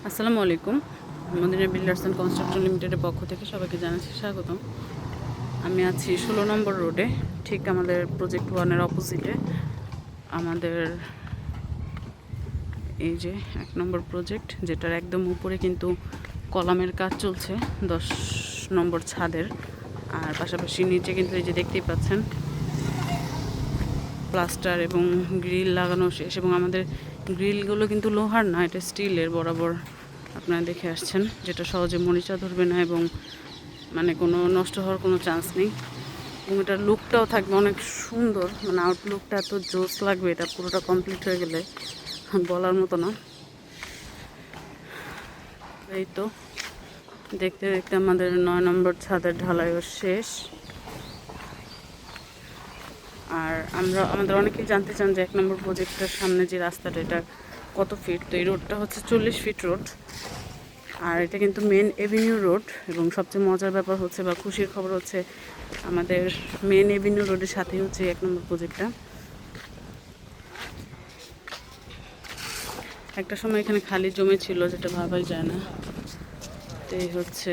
আসসালামু আলাইকুম। Medina builders and construction লিমিটেডের পক্ষ থেকে সবাইকে জানাচ্ছি স্বাগতম। আমি আছি 16 নম্বর রোডে, ঠিক আমাদের প্রজেক্ট 1-এর অপোজিটে। আমাদের এই যে 1 নম্বর প্রজেক্ট, যেটার একদম উপরে কিন্তু কলামের কাজ চলছে 10 নম্বর ছাদের। আর পাশাপাশি নিচে কিন্তু এই যে দেখতেই পাচ্ছেন প্লাস্টার এবং গ্রিল লাগানো শেষ, এবং আমাদের গ্রিলগুলো কিন্তু লোহার না, এটা স্টিলের বরাবর আপনারা দেখে আসছেন, যেটা সহজে মরিচা ধরবে না এবং মানে কোনো নষ্ট হওয়ার কোনো চান্স নেই। এবং এটার লুকটাও থাকবে অনেক সুন্দর, মানে আউটলুকটা এত জোস লাগবে এটা পুরোটা কমপ্লিট হয়ে গেলে, বলার মতো না। এই তো দেখতে দেখতে আমাদের 9 নম্বর ছাদের ঢালাইও শেষ। আর আমাদের অনেকেই জানতে চান যে 1 নম্বর প্রজেক্টের সামনে যে রাস্তাটা, এটা কত ফিট। তো এই রোডটা হচ্ছে 40 ফিট রোড, আর এটা কিন্তু মেন এভিনিউ রোড। এবং সবচেয়ে মজার ব্যাপার হচ্ছে বা খুশির খবর হচ্ছে, আমাদের মেন এভিনিউ রোডের সাথেই হচ্ছে 1 নম্বর প্রজেক্টটা। একটা সময় এখানে খালি জমি ছিল, যেটা ভাবাই যায় না। তো এই হচ্ছে